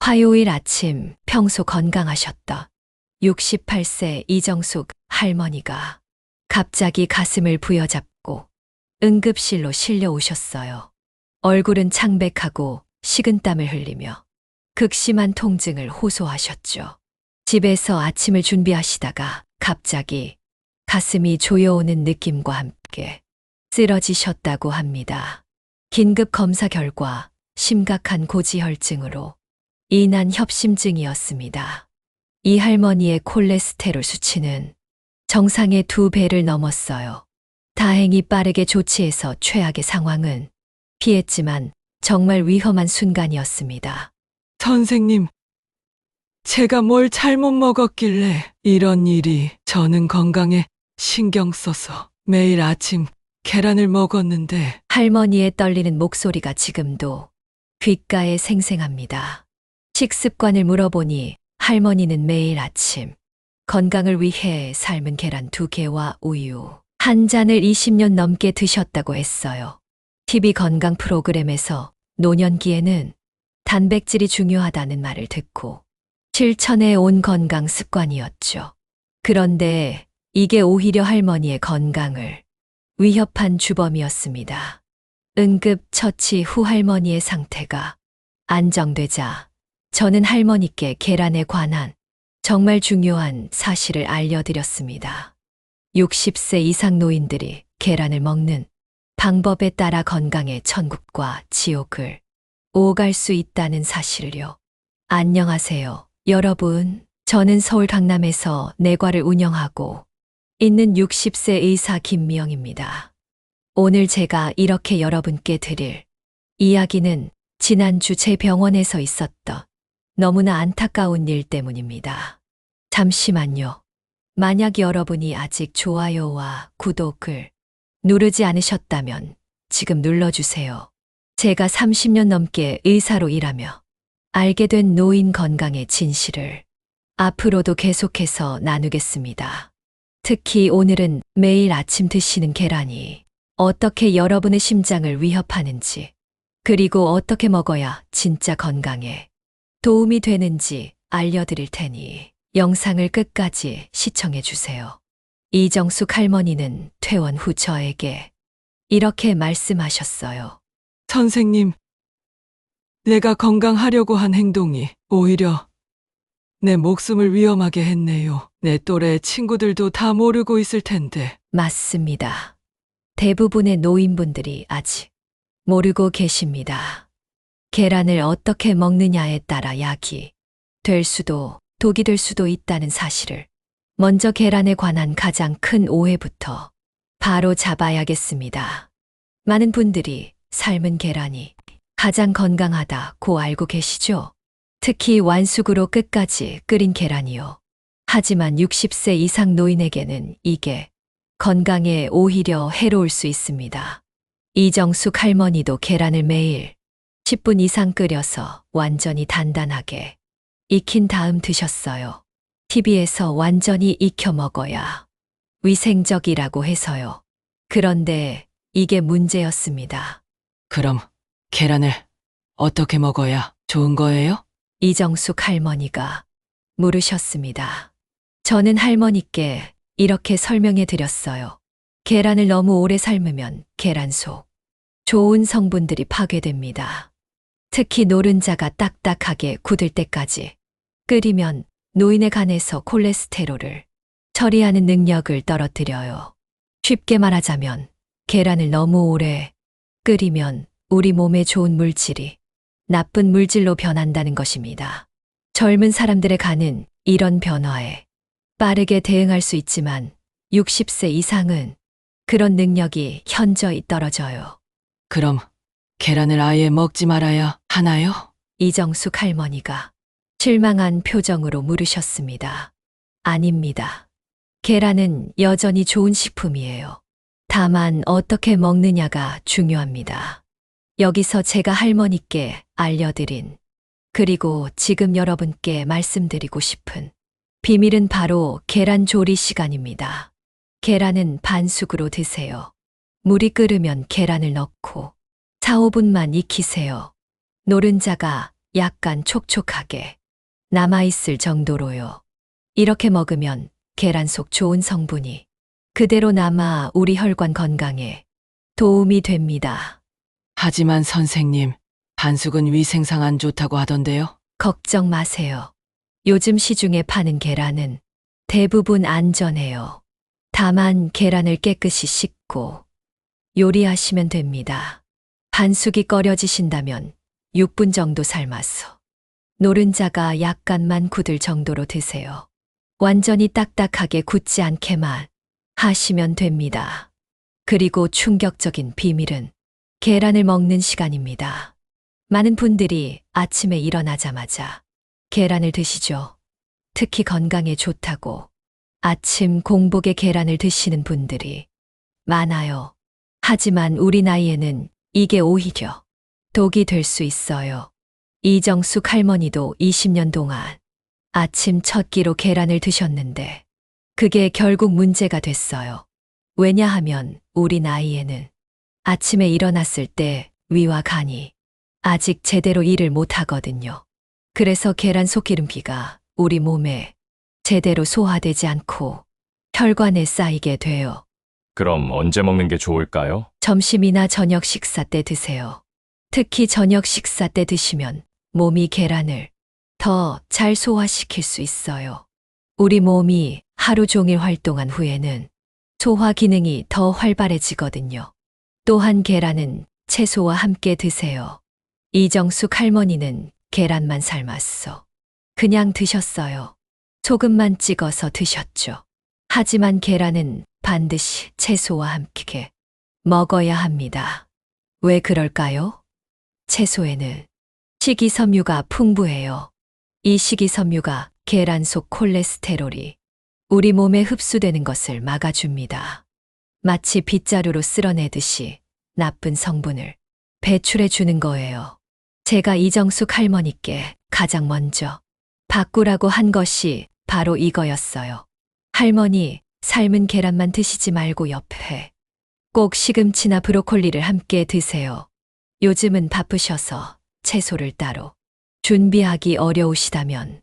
화요일 아침 평소 건강하셨던 68세 이정숙 할머니가 갑자기 가슴을 부여잡고 응급실로 실려오셨어요. 얼굴은 창백하고 식은땀을 흘리며 극심한 통증을 호소하셨죠. 집에서 아침을 준비하시다가 갑자기 가슴이 조여오는 느낌과 함께 쓰러지셨다고 합니다. 긴급 검사 결과 심각한 고지혈증으로 인한 협심증이었습니다. 이 할머니의 콜레스테롤 수치는 정상의 2배를 넘었어요. 다행히 빠르게 조치해서 최악의 상황은 피했지만 정말 위험한 순간이었습니다. 선생님, 제가 뭘 잘못 먹었길래 이런 일이. 저는 건강에 신경 써서 매일 아침 계란을 먹었는데. 할머니의 떨리는 목소리가 지금도 귓가에 생생합니다. 식습관을 물어보니 할머니는 매일 아침 건강을 위해 삶은 계란 2개와 우유 1잔을 20년 넘게 드셨다고 했어요. TV 건강 프로그램에서 노년기에는 단백질이 중요하다는 말을 듣고 실천해 온 건강 습관이었죠. 그런데 이게 오히려 할머니의 건강을 위협한 주범이었습니다. 응급 처치 후 할머니의 상태가 안정되자 저는 할머니께 계란에 관한 정말 중요한 사실을 알려드렸습니다. 60세 이상 노인들이 계란을 먹는 방법에 따라 건강의 천국과 지옥을 오갈 수 있다는 사실을요. 안녕하세요, 여러분. 저는 서울 강남에서 내과를 운영하고 있는 60세 의사 김미영입니다. 오늘 제가 이렇게 여러분께 드릴 이야기는 지난주 제 병원에서 있었던 너무나 안타까운 일 때문입니다. 잠시만요. 만약 여러분이 아직 좋아요와 구독을 누르지 않으셨다면 지금 눌러주세요. 제가 30년 넘게 의사로 일하며 알게 된 노인 건강의 진실을 앞으로도 계속해서 나누겠습니다. 특히 오늘은 매일 아침 드시는 계란이 어떻게 여러분의 심장을 위협하는지, 그리고 어떻게 먹어야 진짜 건강에 도움이 되는지 알려드릴 테니 영상을 끝까지 시청해 주세요. 이정숙 할머니는 퇴원 후 저에게 이렇게 말씀하셨어요. 선생님, 내가 건강하려고 한 행동이 오히려 내 목숨을 위험하게 했네요. 내 또래 친구들도 다 모르고 있을 텐데. 맞습니다. 대부분의 노인분들이 아직 모르고 계십니다. 계란을 어떻게 먹느냐에 따라 약이 될 수도 독이 될 수도 있다는 사실을 먼저 계란에 관한 가장 큰 오해부터 바로 잡아야겠습니다. 많은 분들이 삶은 계란이 가장 건강하다고 알고 계시죠? 특히 완숙으로 끝까지 끓인 계란이요. 하지만 60세 이상 노인에게는 이게 건강에 오히려 해로울 수 있습니다. 이정숙 할머니도 계란을 매일 10분 이상 끓여서 완전히 단단하게 익힌 다음 드셨어요. TV에서 완전히 익혀 먹어야 위생적이라고 해서요. 그런데 이게 문제였습니다. 그럼 계란을 어떻게 먹어야 좋은 거예요? 이정숙 할머니가 물으셨습니다. 저는 할머니께 이렇게 설명해 드렸어요. 계란을 너무 오래 삶으면 계란 속 좋은 성분들이 파괴됩니다. 특히 노른자가 딱딱하게 굳을 때까지 끓이면 노인의 간에서 콜레스테롤을 처리하는 능력을 떨어뜨려요. 쉽게 말하자면 계란을 너무 오래 끓이면 우리 몸에 좋은 물질이 나쁜 물질로 변한다는 것입니다. 젊은 사람들의 간은 이런 변화에 빠르게 대응할 수 있지만 60세 이상은 그런 능력이 현저히 떨어져요. 그럼 계란을 아예 먹지 말아야 하나요? 이정숙 할머니가 실망한 표정으로 물으셨습니다. 아닙니다. 계란은 여전히 좋은 식품이에요. 다만 어떻게 먹느냐가 중요합니다. 여기서 제가 할머니께 알려드린, 그리고 지금 여러분께 말씀드리고 싶은 비밀은 바로 계란 조리 시간입니다. 계란은 반숙으로 드세요. 물이 끓으면 계란을 넣고 4, 5분만 익히세요. 노른자가 약간 촉촉하게 남아있을 정도로요. 이렇게 먹으면 계란 속 좋은 성분이 그대로 남아 우리 혈관 건강에 도움이 됩니다. 하지만 선생님, 반숙은 위생상 안 좋다고 하던데요? 걱정 마세요. 요즘 시중에 파는 계란은 대부분 안전해요. 다만 계란을 깨끗이 씻고 요리하시면 됩니다. 반숙이 꺼려지신다면 6분 정도 삶아서 노른자가 약간만 굳을 정도로 드세요. 완전히 딱딱하게 굳지 않게만 하시면 됩니다. 그리고 충격적인 비밀은 계란을 먹는 시간입니다. 많은 분들이 아침에 일어나자마자 계란을 드시죠. 특히 건강에 좋다고 아침 공복에 계란을 드시는 분들이 많아요. 하지만 우리 나이에는 이게 오히려 독이 될 수 있어요. 이정숙 할머니도 20년 동안 아침 첫 끼로 계란을 드셨는데 그게 결국 문제가 됐어요. 왜냐하면 우리 나이에는 아침에 일어났을 때 위와 간이 아직 제대로 일을 못 하거든요. 그래서 계란 속기름기가 우리 몸에 제대로 소화되지 않고 혈관에 쌓이게 돼요. 그럼 언제 먹는 게 좋을까요? 점심이나 저녁 식사 때 드세요. 특히 저녁 식사 때 드시면 몸이 계란을 더 잘 소화시킬 수 있어요. 우리 몸이 하루 종일 활동한 후에는 소화 기능이 더 활발해지거든요. 또한 계란은 채소와 함께 드세요. 이정숙 할머니는 계란만 삶았어. 그냥 드셨어요. 소금만 찍어서 드셨죠. 하지만 계란은 반드시 채소와 함께 먹어야 합니다. 왜 그럴까요? 채소에는 식이섬유가 풍부해요. 이 식이섬유가 계란 속 콜레스테롤이 우리 몸에 흡수되는 것을 막아줍니다. 마치 빗자루로 쓸어내듯이 나쁜 성분을 배출해 주는 거예요. 제가 이정숙 할머니께 가장 먼저 바꾸라고 한 것이 바로 이거였어요. 할머니, 삶은 계란만 드시지 말고 옆에 꼭 시금치나 브로콜리를 함께 드세요. 요즘은 바쁘셔서 채소를 따로 준비하기 어려우시다면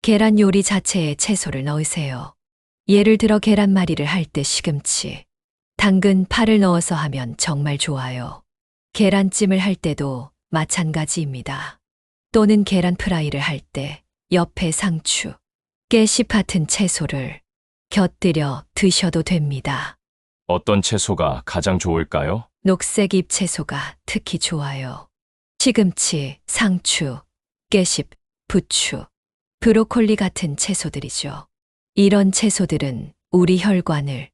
계란 요리 자체에 채소를 넣으세요. 예를 들어 계란말이를 할 때 시금치, 당근, 파를 넣어서 하면 정말 좋아요. 계란찜을 할 때도 마찬가지입니다. 또는 계란 프라이를 할 때 옆에 상추, 깨씹 같은 채소를 곁들여 드셔도 됩니다. 어떤 채소가 가장 좋을까요? 녹색 잎 채소가 특히 좋아요. 시금치, 상추, 깨씹, 부추, 브로콜리 같은 채소들이죠. 이런 채소들은 우리 혈관을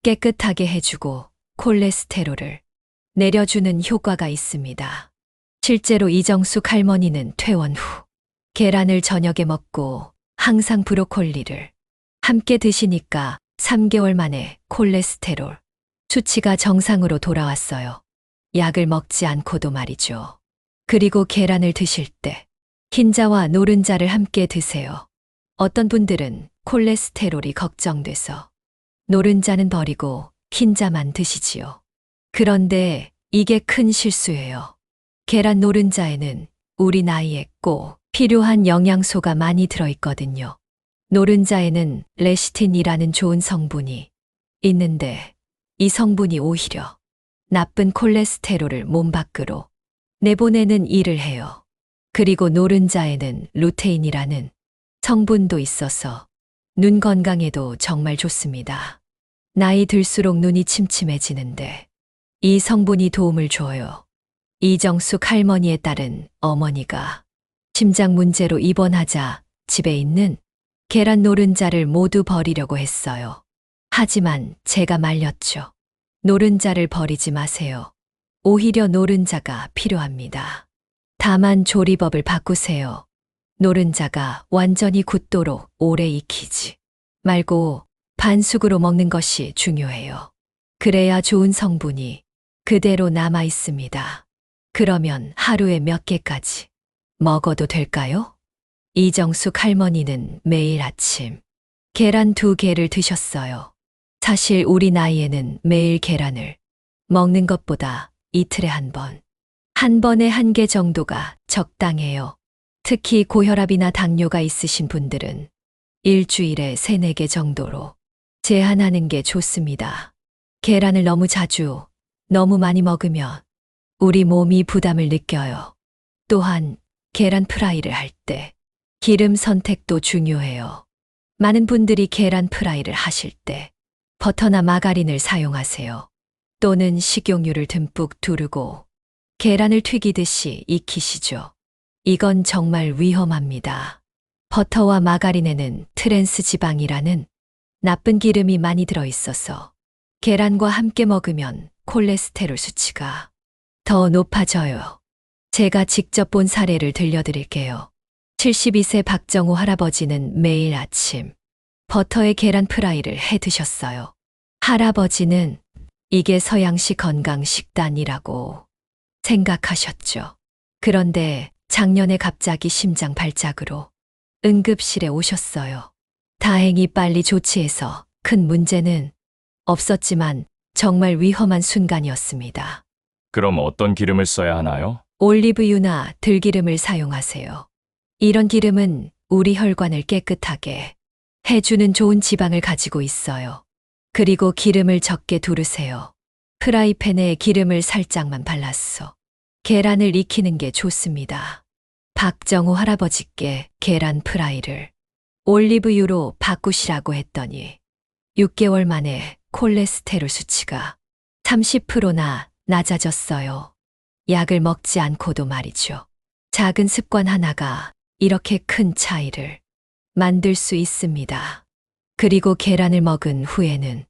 깨끗하게 해주고 콜레스테롤을 내려주는 효과가 있습니다. 실제로 이정숙 할머니는 퇴원 후 계란을 저녁에 먹고 항상 브로콜리를 함께 드시니까 3개월 만에 콜레스테롤 수치가 정상으로 돌아왔어요. 약을 먹지 않고도 말이죠. 그리고 계란을 드실 때 흰자와 노른자를 함께 드세요. 어떤 분들은 콜레스테롤이 걱정돼서 노른자는 버리고 흰자만 드시지요. 그런데 이게 큰 실수예요. 계란 노른자에는 우리 나이에 꼭 필요한 영양소가 많이 들어있거든요. 노른자에는 레시틴이라는 좋은 성분이 있는데 이 성분이 오히려 나쁜 콜레스테롤을 몸 밖으로 내보내는 일을 해요. 그리고 노른자에는 루테인이라는 성분도 있어서 눈 건강에도 정말 좋습니다. 나이 들수록 눈이 침침해지는데 이 성분이 도움을 줘요. 이정숙 할머니에 따른 어머니가 심장 문제로 입원하자 집에 있는 계란 노른자를 모두 버리려고 했어요. 하지만 제가 말렸죠. 노른자를 버리지 마세요. 오히려 노른자가 필요합니다. 다만 조리법을 바꾸세요. 노른자가 완전히 굳도록 오래 익히지 말고 반숙으로 먹는 것이 중요해요. 그래야 좋은 성분이 그대로 남아 있습니다. 그러면 하루에 몇 개까지 먹어도 될까요? 이정숙 할머니는 매일 아침 계란 2개를 드셨어요. 사실 우리 나이에는 매일 계란을 먹는 것보다 이틀에 한 번에 1개 정도가 적당해요. 특히 고혈압이나 당뇨가 있으신 분들은 일주일에 3, 4개 정도로 제한하는 게 좋습니다. 계란을 너무 자주, 너무 많이 먹으면 우리 몸이 부담을 느껴요. 또한 계란 프라이를 할 때 기름 선택도 중요해요. 많은 분들이 계란 프라이를 하실 때 버터나 마가린을 사용하세요. 또는 식용유를 듬뿍 두르고 계란을 튀기듯이 익히시죠. 이건 정말 위험합니다. 버터와 마가린에는 트랜스 지방이라는 나쁜 기름이 많이 들어있어서 계란과 함께 먹으면 콜레스테롤 수치가 더 높아져요. 제가 직접 본 사례를 들려드릴게요. 72세 박정호 할아버지는 매일 아침 버터에 계란 프라이를 해 드셨어요. 할아버지는 이게 서양식 건강 식단이라고 생각하셨죠. 그런데 작년에 갑자기 심장 발작으로 응급실에 오셨어요. 다행히 빨리 조치해서 큰 문제는 없었지만 정말 위험한 순간이었습니다. 그럼 어떤 기름을 써야 하나요? 올리브유나 들기름을 사용하세요. 이런 기름은 우리 혈관을 깨끗하게 해주는 좋은 지방을 가지고 있어요. 그리고 기름을 적게 두르세요. 프라이팬에 기름을 살짝만 발랐어. 계란을 익히는 게 좋습니다. 박정호 할아버지께 계란 프라이를 올리브유로 바꾸시라고 했더니 6개월 만에 콜레스테롤 수치가 30%나 낮아졌어요. 약을 먹지 않고도 말이죠. 작은 습관 하나가 이렇게 큰 차이를 만들 수 있습니다. 그리고 계란을 먹은 후에는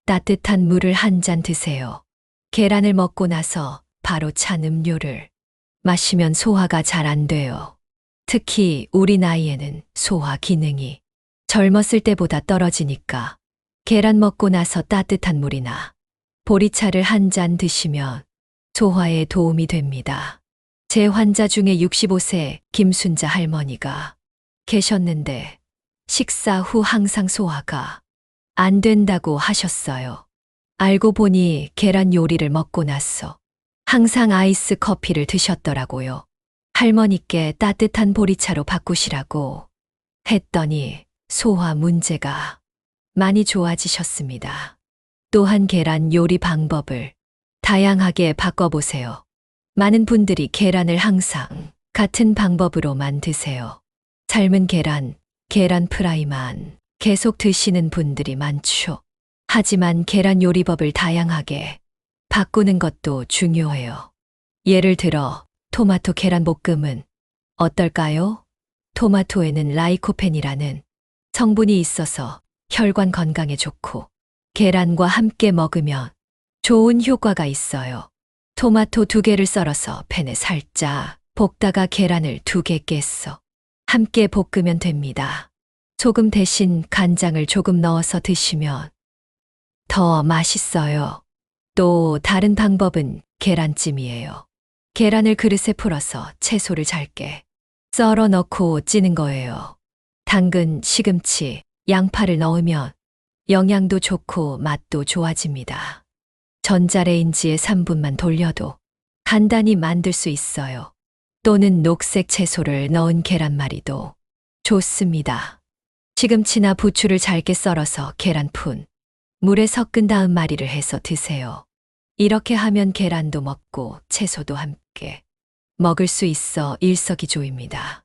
따뜻한 물을 한 잔 드세요. 계란을 먹고 나서 바로 찬 음료를 마시면 소화가 잘 안 돼요. 특히 우리 나이에는 소화 기능이 젊었을 때보다 떨어지니까 계란 먹고 나서 따뜻한 물이나 보리차를 한 잔 드시면 소화에 도움이 됩니다. 제 환자 중에 65세 김순자 할머니가 계셨는데 식사 후 항상 소화가 안 된다고 하셨어요. 알고 보니 계란 요리를 먹고 나서 항상 아이스 커피를 드셨더라고요. 할머니께 따뜻한 보리차로 바꾸시라고 했더니 소화 문제가 많이 좋아지셨습니다. 또한 계란 요리 방법을 다양하게 바꿔보세요. 많은 분들이 계란을 항상 같은 방법으로만 드세요. 삶은 계란, 계란 프라이만 계속 드시는 분들이 많죠. 하지만 계란 요리법을 다양하게 바꾸는 것도 중요해요. 예를 들어 토마토 계란 볶음은 어떨까요? 토마토에는 라이코펜이라는 성분이 있어서 혈관 건강에 좋고 계란과 함께 먹으면 좋은 효과가 있어요. 토마토 2개를 썰어서 팬에 살짝 볶다가 계란을 2개 깼어. 함께 볶으면 됩니다. 소금 대신 간장을 조금 넣어서 드시면 더 맛있어요. 또 다른 방법은 계란찜이에요. 계란을 그릇에 풀어서 채소를 잘게 썰어 넣고 찌는 거예요. 당근, 시금치, 양파를 넣으면 영양도 좋고 맛도 좋아집니다. 전자레인지에 3분만 돌려도 간단히 만들 수 있어요. 또는 녹색 채소를 넣은 계란말이도 좋습니다. 시금치나 부추를 잘게 썰어서 계란푼 물에 섞은 다음 말이를 해서 드세요. 이렇게 하면 계란도 먹고 채소도 함께 먹을 수 있어 일석이조입니다.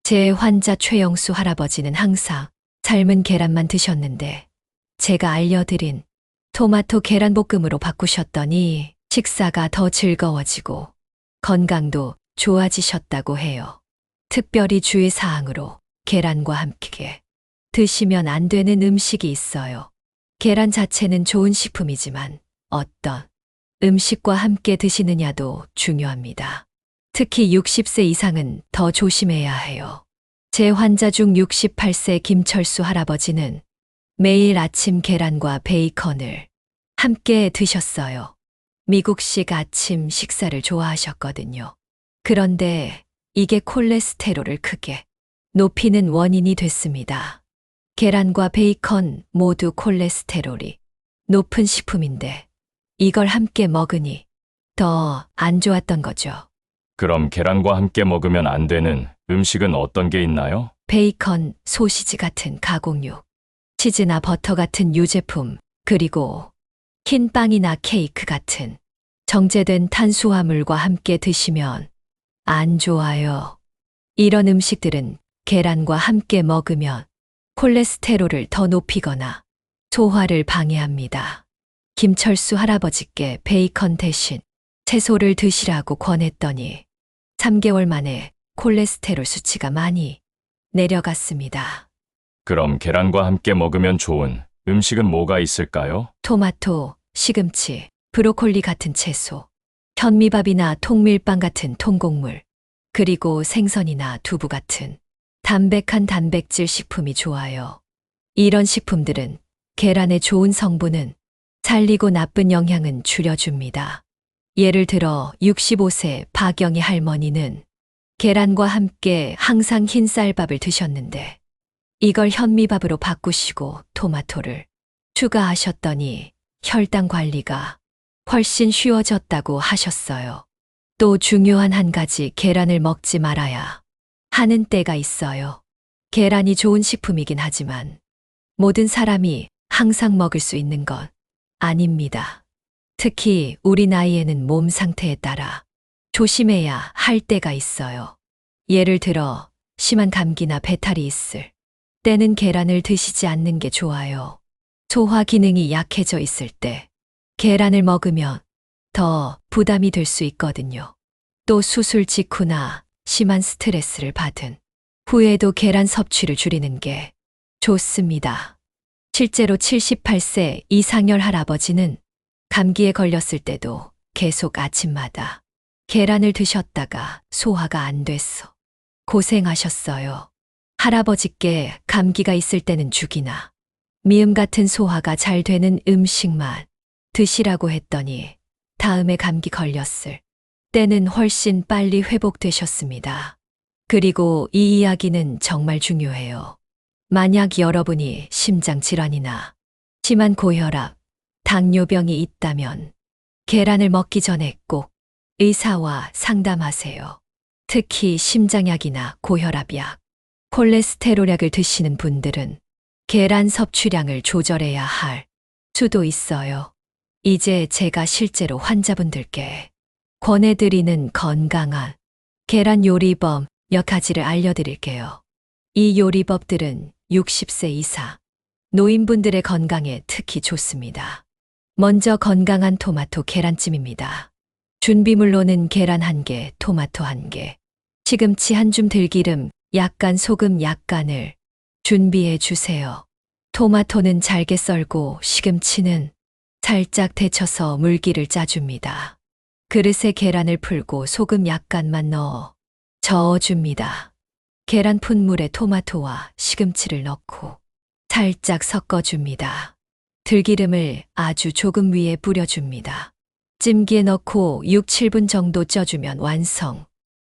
제 환자 최영수 할아버지는 항상 삶은 계란만 드셨는데 제가 알려드린 토마토 계란볶음으로 바꾸셨더니 식사가 더 즐거워지고 건강도 좋아지셨다고 해요. 특별히 주의사항으로 계란과 함께 드시면 안 되는 음식이 있어요. 계란 자체는 좋은 식품이지만 어떤 음식과 함께 드시느냐도 중요합니다. 특히 60세 이상은 더 조심해야 해요. 제 환자 중 68세 김철수 할아버지는 매일 아침 계란과 베이컨을 함께 드셨어요. 미국식 아침 식사를 좋아하셨거든요. 그런데 이게 콜레스테롤을 크게 높이는 원인이 됐습니다. 계란과 베이컨 모두 콜레스테롤이 높은 식품인데 이걸 함께 먹으니 더 안 좋았던 거죠. 그럼 계란과 함께 먹으면 안 되는 음식은 어떤 게 있나요? 베이컨, 소시지 같은 가공육, 치즈나 버터 같은 유제품, 그리고 흰 빵이나 케이크 같은 정제된 탄수화물과 함께 드시면 안 좋아요. 이런 음식들은 계란과 함께 먹으면 콜레스테롤을 더 높이거나 소화를 방해합니다. 김철수 할아버지께 베이컨 대신 채소를 드시라고 권했더니 3개월 만에 콜레스테롤 수치가 많이 내려갔습니다. 그럼 계란과 함께 먹으면 좋은 음식은 뭐가 있을까요? 토마토, 시금치, 브로콜리 같은 채소, 현미밥이나 통밀빵 같은 통곡물, 그리고 생선이나 두부 같은 담백한 단백질 식품이 좋아요. 이런 식품들은 계란의 좋은 성분은 살리고 나쁜 영향은 줄여줍니다. 예를 들어 65세 박영희 할머니는 계란과 함께 항상 흰 쌀밥을 드셨는데 이걸 현미밥으로 바꾸시고 토마토를 추가하셨더니 혈당 관리가 훨씬 쉬워졌다고 하셨어요. 또 중요한 한 가지, 계란을 먹지 말아야 하는 때가 있어요. 계란이 좋은 식품이긴 하지만 모든 사람이 항상 먹을 수 있는 건 아닙니다. 특히 우리 나이에는 몸 상태에 따라 조심해야 할 때가 있어요. 예를 들어 심한 감기나 배탈이 있을 때는 계란을 드시지 않는 게 좋아요. 소화 기능이 약해져 있을 때 계란을 먹으면 더 부담이 될 수 있거든요. 또 수술 직후나 심한 스트레스를 받은 후에도 계란 섭취를 줄이는 게 좋습니다. 실제로 78세 이상열 할아버지는 감기에 걸렸을 때도 계속 아침마다 계란을 드셨다가 소화가 안 됐어. 고생하셨어요. 할아버지께 감기가 있을 때는 죽이나 미음 같은 소화가 잘 되는 음식만 드시라고 했더니 다음에 감기 걸렸을 때는 훨씬 빨리 회복되셨습니다. 그리고 이 이야기는 정말 중요해요. 만약 여러분이 심장 질환이나 심한 고혈압, 당뇨병이 있다면 계란을 먹기 전에 꼭 의사와 상담하세요. 특히 심장약이나 고혈압약, 콜레스테롤약을 드시는 분들은 계란 섭취량을 조절해야 할 수도 있어요. 이제 제가 실제로 환자분들께 권해드리는 건강한 계란 요리법 몇 가지를 알려드릴게요. 이 요리법들은 60세 이상 노인분들의 건강에 특히 좋습니다. 먼저 건강한 토마토 계란찜입니다. 준비물로는 계란 1개, 토마토 1개, 시금치 1줌, 들기름, 약간, 소금 약간을 준비해 주세요. 토마토는 잘게 썰고 시금치는 살짝 데쳐서 물기를 짜줍니다. 그릇에 계란을 풀고 소금 약간만 넣어 저어줍니다. 계란 푼 물에 토마토와 시금치를 넣고 살짝 섞어줍니다. 들기름을 아주 조금 위에 뿌려줍니다. 찜기에 넣고 6, 7분 정도 쪄주면 완성.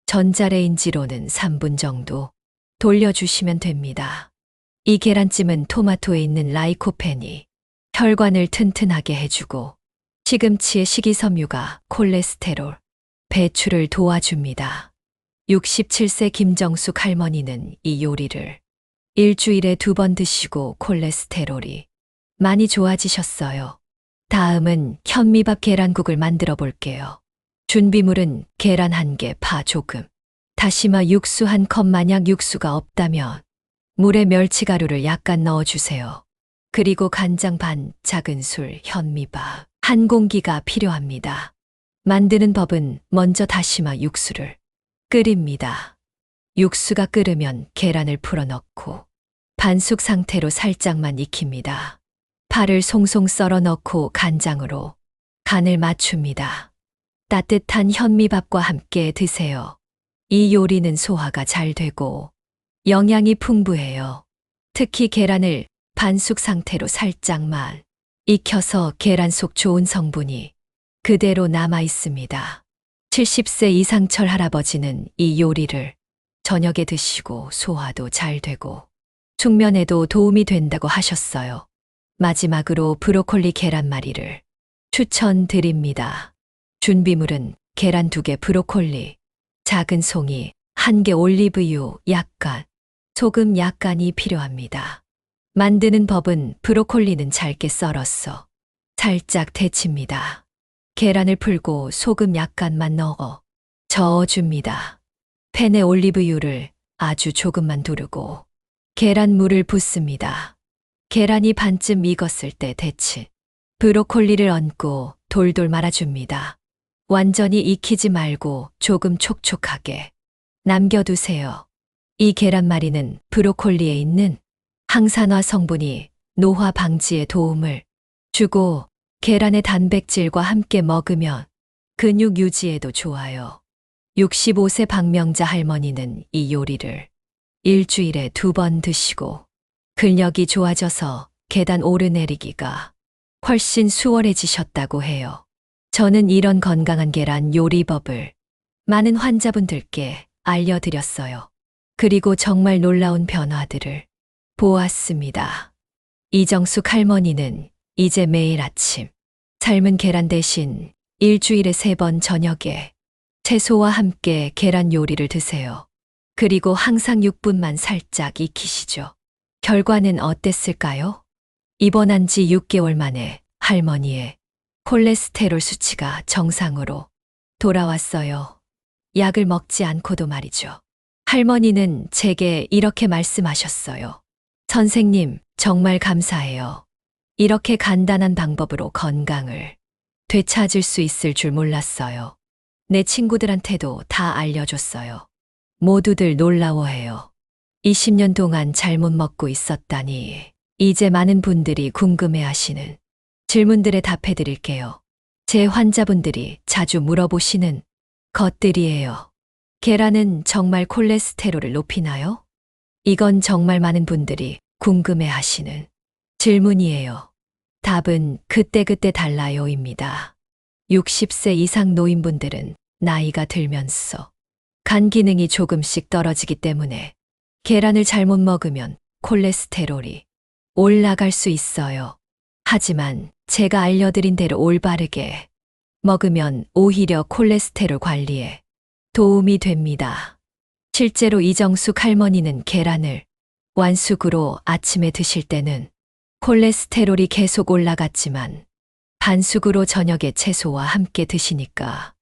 전자레인지로는 3분 정도 돌려주시면 됩니다. 이 계란찜은 토마토에 있는 라이코펜이 혈관을 튼튼하게 해주고 시금치의 식이섬유가 콜레스테롤 배출을 도와줍니다. 67세 김정숙 할머니는 이 요리를 일주일에 2번 드시고 콜레스테롤이 많이 좋아지셨어요. 다음은 현미밥 계란국을 만들어 볼게요. 준비물은 계란 1개, 파 조금, 다시마 육수 1컵. 만약 육수가 없다면 물에 멸치가루를 약간 넣어주세요. 그리고 간장 반 작은술, 현미밥 1공기가 필요합니다. 만드는 법은 먼저 다시마 육수를 끓입니다. 육수가 끓으면 계란을 풀어 넣고 반숙 상태로 살짝만 익힙니다. 파를 송송 썰어 넣고 간장으로 간을 맞춥니다. 따뜻한 현미밥과 함께 드세요. 이 요리는 소화가 잘 되고 영양이 풍부해요. 특히 계란을 반숙 상태로 살짝만 익혀서 계란 속 좋은 성분이 그대로 남아 있습니다. 70세 이상철 할아버지는 이 요리를 저녁에 드시고 소화도 잘 되고 숙면에도 도움이 된다고 하셨어요. 마지막으로 브로콜리 계란말이를 추천드립니다. 준비물은 계란 2개, 브로콜리 작은 송이 한 개 올리브유 약간, 소금 약간이 필요합니다. 만드는 법은 브로콜리는 잘게 썰었어. 살짝 데칩니다. 계란을 풀고 소금 약간만 넣어 저어줍니다. 팬에 올리브유를 아주 조금만 두르고 계란물을 붓습니다. 계란이 반쯤 익었을 때 데친 브로콜리를 얹고 돌돌 말아줍니다. 완전히 익히지 말고 조금 촉촉하게 남겨두세요. 이 계란말이는 브로콜리에 있는 항산화 성분이 노화 방지에 도움을 주고 계란의 단백질과 함께 먹으면 근육 유지에도 좋아요. 65세 박명자 할머니는 이 요리를 일주일에 2번 드시고 근력이 좋아져서 계단 오르내리기가 훨씬 수월해지셨다고 해요. 저는 이런 건강한 계란 요리법을 많은 환자분들께 알려드렸어요. 그리고 정말 놀라운 변화들을 보았습니다. 이정숙 할머니는 이제 매일 아침 삶은 계란 대신 일주일에 3번 저녁에 채소와 함께 계란 요리를 드세요. 그리고 항상 6분만 살짝 익히시죠. 결과는 어땠을까요? 입원한 지 6개월 만에 할머니의 콜레스테롤 수치가 정상으로 돌아왔어요. 약을 먹지 않고도 말이죠. 할머니는 제게 이렇게 말씀하셨어요. 선생님, 정말 감사해요. 이렇게 간단한 방법으로 건강을 되찾을 수 있을 줄 몰랐어요. 내 친구들한테도 다 알려줬어요. 모두들 놀라워해요. 20년 동안 잘못 먹고 있었다니. 이제 많은 분들이 궁금해하시는 질문들에 답해드릴게요. 제 환자분들이 자주 물어보시는 것들이에요. 계란은 정말 콜레스테롤을 높이나요? 이건 정말 많은 분들이 궁금해하시는 질문이에요. 답은 그때그때 달라요입니다. 60세 이상 노인분들은 나이가 들면서 간 기능이 조금씩 떨어지기 때문에 계란을 잘못 먹으면 콜레스테롤이 올라갈 수 있어요. 하지만 제가 알려드린 대로 올바르게 먹으면 오히려 콜레스테롤 관리에 도움이 됩니다. 실제로 이정숙 할머니는 계란을 완숙으로 아침에 드실 때는 콜레스테롤이 계속 올라갔지만 반숙으로 저녁에 채소와 함께 드시니까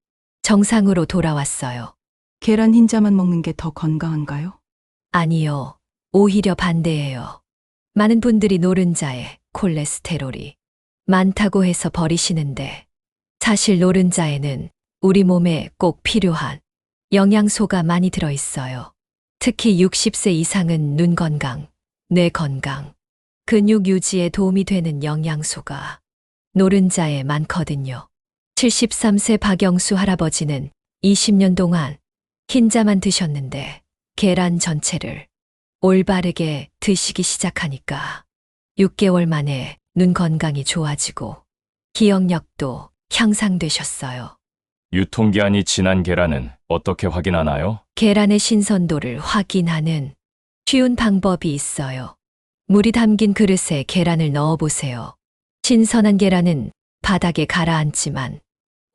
정상으로 돌아왔어요. 계란 흰자만 먹는 게 더 건강한가요? 아니요. 오히려 반대예요. 많은 분들이 노른자에 콜레스테롤이 많다고 해서 버리시는데 사실 노른자에는 우리 몸에 꼭 필요한 영양소가 많이 들어있어요. 특히 60세 이상은 눈 건강, 뇌 건강, 근육 유지에 도움이 되는 영양소가 노른자에 많거든요. 73세 박영수 할아버지는 20년 동안 흰자만 드셨는데 계란 전체를 올바르게 드시기 시작하니까 6개월 만에 눈 건강이 좋아지고 기억력도 향상되셨어요. 유통기한이 지난 계란은 어떻게 확인하나요? 계란의 신선도를 확인하는 쉬운 방법이 있어요. 물이 담긴 그릇에 계란을 넣어보세요. 신선한 계란은 바닥에 가라앉지만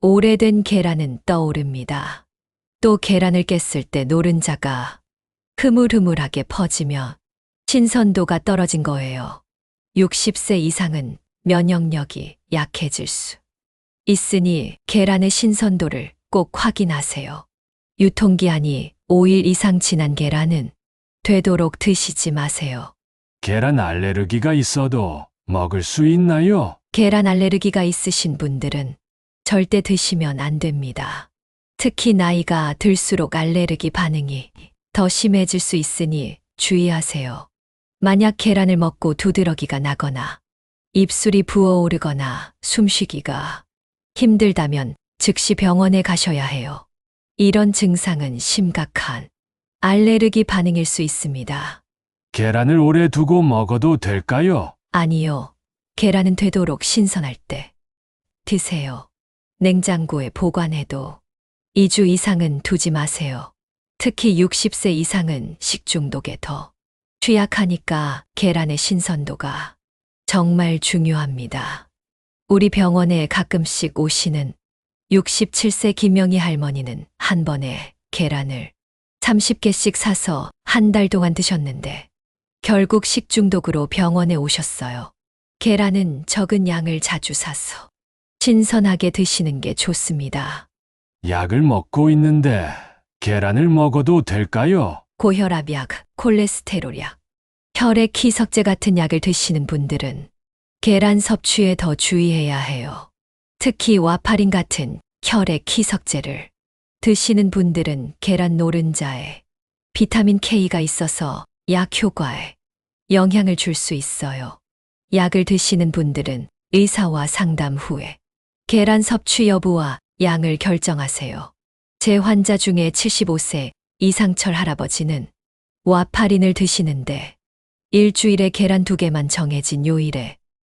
오래된 계란은 떠오릅니다. 또 계란을 깼을 때 노른자가 흐물흐물하게 퍼지면 신선도가 떨어진 거예요. 60세 이상은 면역력이 약해질 수 있으니 계란의 신선도를 꼭 확인하세요. 유통기한이 5일 이상 지난 계란은 되도록 드시지 마세요. 계란 알레르기가 있어도 먹을 수 있나요? 계란 알레르기가 있으신 분들은 절대 드시면 안 됩니다. 특히 나이가 들수록 알레르기 반응이 더 심해질 수 있으니 주의하세요. 만약 계란을 먹고 두드러기가 나거나 입술이 부어오르거나 숨쉬기가 힘들다면 즉시 병원에 가셔야 해요. 이런 증상은 심각한 알레르기 반응일 수 있습니다. 계란을 오래 두고 먹어도 될까요? 아니요. 계란은 되도록 신선할 때 드세요. 냉장고에 보관해도 2주 이상은 두지 마세요. 특히 60세 이상은 식중독에 더 취약하니까 계란의 신선도가 정말 중요합니다. 우리 병원에 가끔씩 오시는 67세 김영희 할머니는 한 번에 계란을 30개씩 사서 한 달 동안 드셨는데 결국 식중독으로 병원에 오셨어요. 계란은 적은 양을 자주 사서 신선하게 드시는 게 좋습니다. 약을 먹고 있는데 계란을 먹어도 될까요? 고혈압약, 콜레스테롤약, 혈액 희석제 같은 약을 드시는 분들은 계란 섭취에 더 주의해야 해요. 특히 와파린 같은 혈액 희석제를 드시는 분들은 계란 노른자에 비타민 K가 있어서 약 효과에 영향을 줄 수 있어요. 약을 드시는 분들은 의사와 상담 후에 계란 섭취 여부와 양을 결정하세요. 제 환자 중에 75세 이상철 할아버지는 와파린을 드시는데 일주일에 계란 2개만 정해진 요일에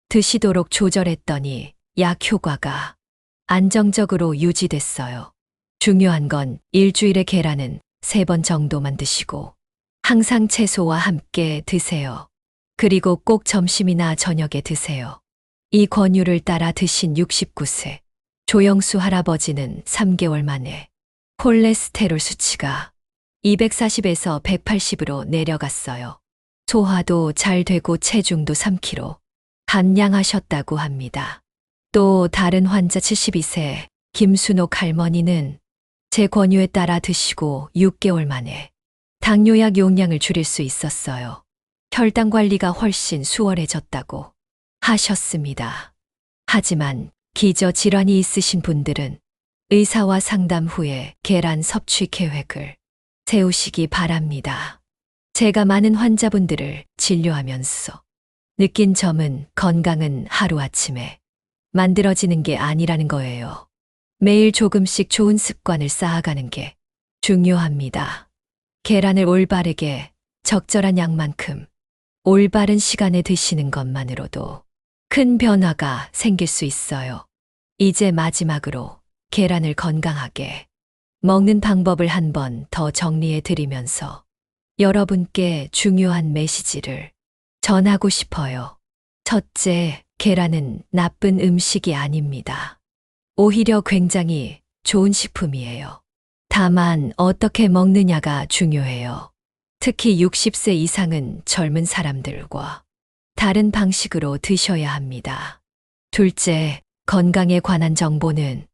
드시도록 조절했더니 약 효과가 안정적으로 유지됐어요. 중요한 건 일주일에 계란은 3번 정도만 드시고 항상 채소와 함께 드세요. 그리고 꼭 점심이나 저녁에 드세요. 이 권유를 따라 드신 69세 조영수 할아버지는 3개월 만에 콜레스테롤 수치가 240에서 180으로 내려갔어요. 소화도 잘 되고 체중도 3kg 감량하셨다고 합니다. 또 다른 환자 72세 김순옥 할머니는 제 권유에 따라 드시고 6개월 만에 당뇨약 용량을 줄일 수 있었어요. 혈당 관리가 훨씬 수월해졌다고 하셨습니다. 하지만 기저질환이 있으신 분들은 의사와 상담 후에 계란 섭취 계획을 세우시기 바랍니다. 제가 많은 환자분들을 진료하면서 느낀 점은 건강은 하루아침에 만들어지는 게 아니라는 거예요. 매일 조금씩 좋은 습관을 쌓아가는 게 중요합니다. 계란을 올바르게 적절한 양만큼 올바른 시간에 드시는 것만으로도 큰 변화가 생길 수 있어요. 이제 마지막으로 계란을 건강하게 먹는 방법을 한번 더 정리해 드리면서 여러분께 중요한 메시지를 전하고 싶어요. 첫째, 계란은 나쁜 음식이 아닙니다. 오히려 굉장히 좋은 식품이에요. 다만 어떻게 먹느냐가 중요해요. 특히 60세 이상은 젊은 사람들과 다른 방식으로 드셔야 합니다. 둘째, 건강에 관한 정보는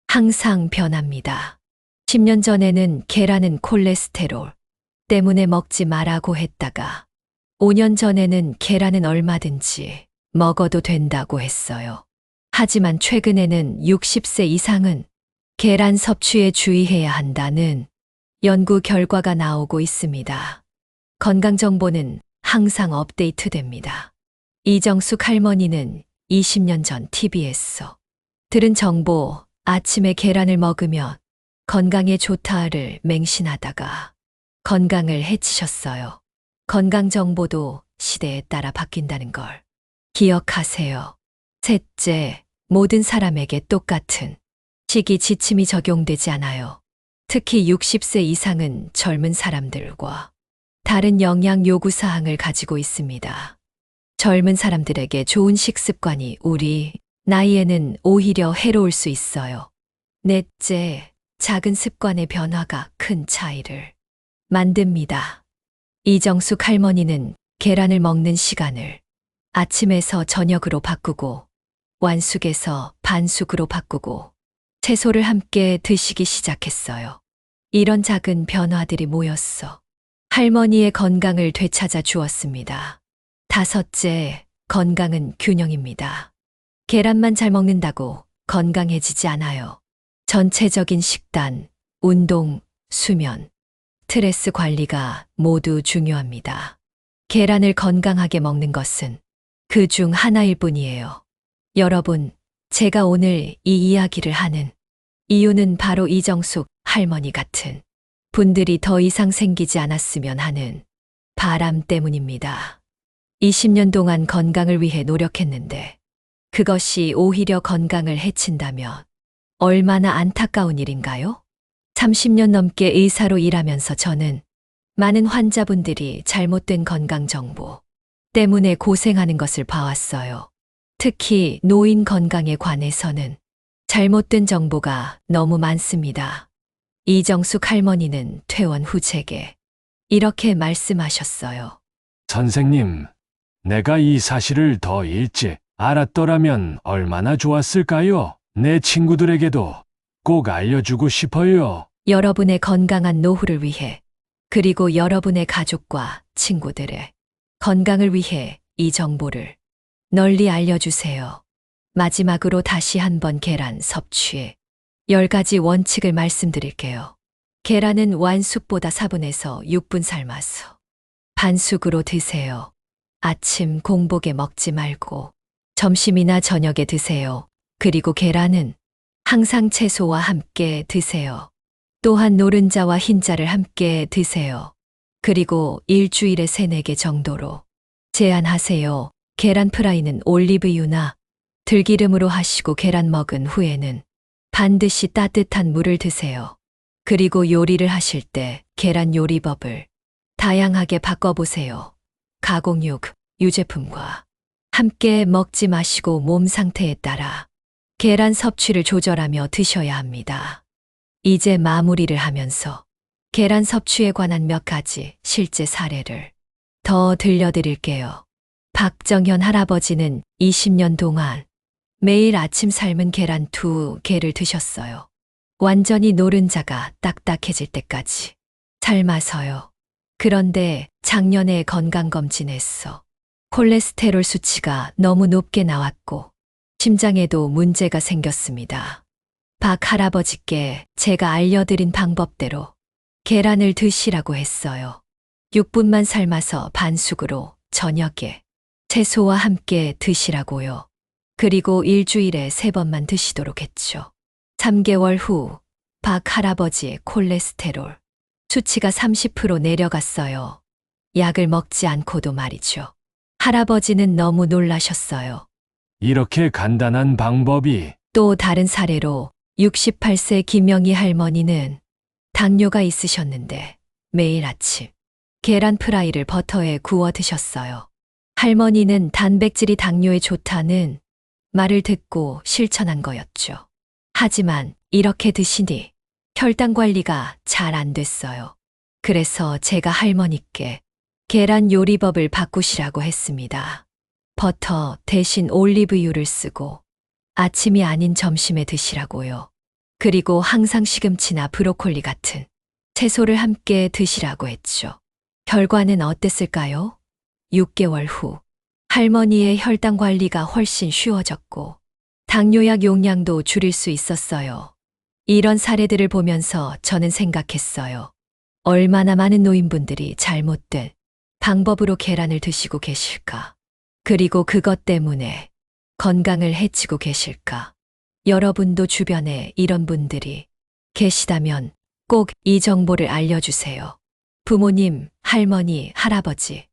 항상 변합니다. 10년 전에는 계란은 콜레스테롤 때문에 먹지 말라고 했다가 5년 전에는 계란은 얼마든지 먹어도 된다고 했어요. 하지만 최근에는 60세 이상은 계란 섭취에 주의해야 한다는 연구 결과가 나오고 있습니다. 건강 정보는 항상 업데이트됩니다. 이정숙 할머니는 20년 전 TV에서 들은 정보, 아침에 계란을 먹으면 건강에 좋다를 맹신하다가 건강을 해치셨어요. 건강 정보도 시대에 따라 바뀐다는 걸 기억하세요. 셋째, 모든 사람에게 똑같은 식이 지침이 적용되지 않아요. 특히 60세 이상은 젊은 사람들과 다른 영양 요구 사항을 가지고 있습니다. 젊은 사람들에게 좋은 식습관이 우리 나이에는 오히려 해로울 수 있어요. 넷째, 작은 습관의 변화가 큰 차이를 만듭니다. 이정숙 할머니는 계란을 먹는 시간을 아침에서 저녁으로 바꾸고 완숙에서 반숙으로 바꾸고 채소를 함께 드시기 시작했어요. 이런 작은 변화들이 모였어 할머니의 건강을 되찾아 주었습니다. 다섯째, 건강은 균형입니다. 계란만 잘 먹는다고 건강해지지 않아요. 전체적인 식단, 운동, 수면, 스트레스 관리가 모두 중요합니다. 계란을 건강하게 먹는 것은 그 중 하나일 뿐이에요. 여러분, 제가 오늘 이 이야기를 하는 이유는 바로 이정숙 할머니 같은 분들이 더 이상 생기지 않았으면 하는 바람 때문입니다. 20년 동안 건강을 위해 노력했는데 그것이 오히려 건강을 해친다면 얼마나 안타까운 일인가요? 30년 넘게 의사로 일하면서 저는 많은 환자분들이 잘못된 건강 정보 때문에 고생하는 것을 봐왔어요. 특히 노인 건강에 관해서는 잘못된 정보가 너무 많습니다. 이정숙 할머니는 퇴원 후 제게 이렇게 말씀하셨어요. 선생님, 내가 이 사실을 더 일찍 알았더라면 얼마나 좋았을까요? 내 친구들에게도 꼭 알려주고 싶어요. 여러분의 건강한 노후를 위해, 그리고 여러분의 가족과 친구들의 건강을 위해 이 정보를 널리 알려주세요. 마지막으로 다시 한번 계란 섭취의 10가지 원칙을 말씀드릴게요. 계란은 완숙보다 4분에서 6분 삶아서 반숙으로 드세요. 아침 공복에 먹지 말고 점심이나 저녁에 드세요. 그리고 계란은 항상 채소와 함께 드세요. 또한 노른자와 흰자를 함께 드세요. 그리고 일주일에 3, 4개 정도로 제한하세요. 계란 프라이는 올리브유나 들기름으로 하시고 계란 먹은 후에는 반드시 따뜻한 물을 드세요. 그리고 요리를 하실 때 계란 요리법을 다양하게 바꿔보세요. 가공육, 유제품과 함께 먹지 마시고 몸 상태에 따라 계란 섭취를 조절하며 드셔야 합니다. 이제 마무리를 하면서 계란 섭취에 관한 몇 가지 실제 사례를 더 들려드릴게요. 박정현 할아버지는 20년 동안 매일 아침 삶은 계란 2개를 드셨어요. 완전히 노른자가 딱딱해질 때까지 삶아서요. 그런데 작년에 건강검진했어. 콜레스테롤 수치가 너무 높게 나왔고 심장에도 문제가 생겼습니다. 박 할아버지께 제가 알려드린 방법대로 계란을 드시라고 했어요. 6분만 삶아서 반숙으로 저녁에 채소와 함께 드시라고요. 그리고 일주일에 3번만 드시도록 했죠. 3개월 후 박 할아버지의 콜레스테롤 수치가 30% 내려갔어요. 약을 먹지 않고도 말이죠. 할아버지는 너무 놀라셨어요. 이렇게 간단한 방법이 또 다른 사례로 68세 김영희 할머니는 당뇨가 있으셨는데 매일 아침 계란 프라이를 버터에 구워 드셨어요. 할머니는 단백질이 당뇨에 좋다는 말을 듣고 실천한 거였죠. 하지만 이렇게 드시니 혈당 관리가 잘 안 됐어요. 그래서 제가 할머니께 계란 요리법을 바꾸시라고 했습니다. 버터 대신 올리브유를 쓰고 아침이 아닌 점심에 드시라고요. 그리고 항상 시금치나 브로콜리 같은 채소를 함께 드시라고 했죠. 결과는 어땠을까요? 6개월 후 할머니의 혈당 관리가 훨씬 쉬워졌고 당뇨약 용량도 줄일 수 있었어요. 이런 사례들을 보면서 저는 생각했어요. 얼마나 많은 노인분들이 잘못된 방법으로 계란을 드시고 계실까? 그리고 그것 때문에 건강을 해치고 계실까? 여러분도 주변에 이런 분들이 계시다면 꼭 이 정보를 알려주세요. 부모님, 할머니, 할아버지,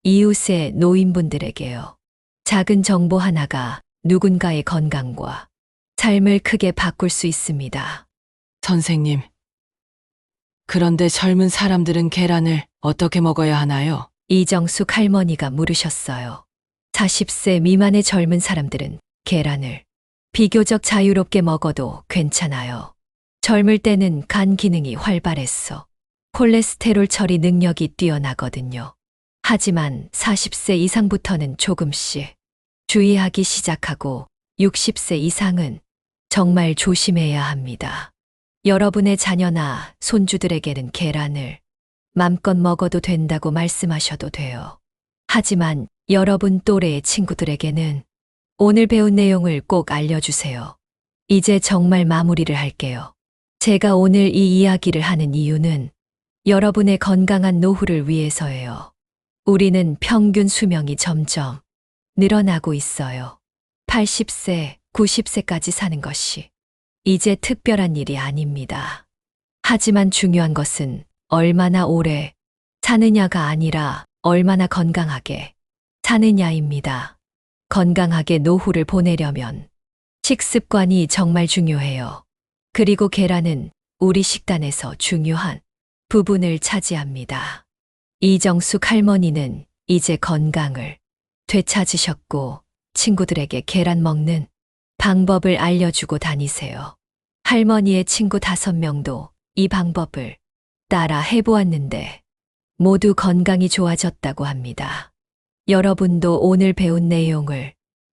이웃의 노인분들에게요. 작은 정보 하나가 누군가의 건강과 삶을 크게 바꿀 수 있습니다. 선생님. 그런데 젊은 사람들은 계란을 어떻게 먹어야 하나요? 이정숙 할머니가 물으셨어요. 40세 미만의 젊은 사람들은 계란을 비교적 자유롭게 먹어도 괜찮아요. 젊을 때는 간 기능이 활발했어. 콜레스테롤 처리 능력이 뛰어나거든요. 하지만 40세 이상부터는 조금씩 주의하기 시작하고 60세 이상은 정말 조심해야 합니다. 여러분의 자녀나 손주들에게는 계란을 맘껏 먹어도 된다고 말씀하셔도 돼요. 하지만 여러분 또래의 친구들에게는 오늘 배운 내용을 꼭 알려주세요. 이제 정말 마무리를 할게요. 제가 오늘 이 이야기를 하는 이유는 여러분의 건강한 노후를 위해서예요. 우리는 평균 수명이 점점 늘어나고 있어요. 80세, 90세까지 사는 것이 이제 특별한 일이 아닙니다. 하지만 중요한 것은 얼마나 오래 사느냐가 아니라 얼마나 건강하게 사느냐입니다. 건강하게 노후를 보내려면 식습관이 정말 중요해요. 그리고 계란은 우리 식단에서 중요한 부분을 차지합니다. 이정숙 할머니는 이제 건강을 되찾으셨고 친구들에게 계란 먹는 방법을 알려주고 다니세요. 할머니의 친구 5명도 이 방법을 따라 해보았는데 모두 건강이 좋아졌다고 합니다. 여러분도 오늘 배운 내용을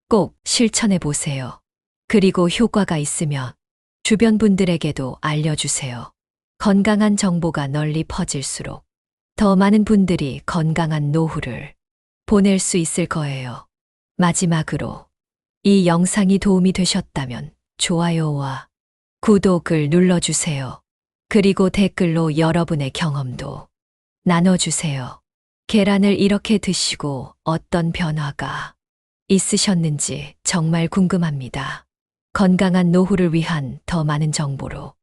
꼭 실천해 보세요. 그리고 효과가 있으면 주변 분들에게도 알려주세요. 건강한 정보가 널리 퍼질수록 더 많은 분들이 건강한 노후를 보낼 수 있을 거예요. 마지막으로 이 영상이 도움이 되셨다면 좋아요와 구독을 눌러주세요. 그리고 댓글로 여러분의 경험도 나눠주세요. 계란을 이렇게 드시고 어떤 변화가 있으셨는지 정말 궁금합니다. 건강한 노후를 위한 더 많은 정보로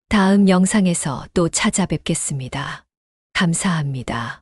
다음 영상에서 또 찾아뵙겠습니다. 감사합니다.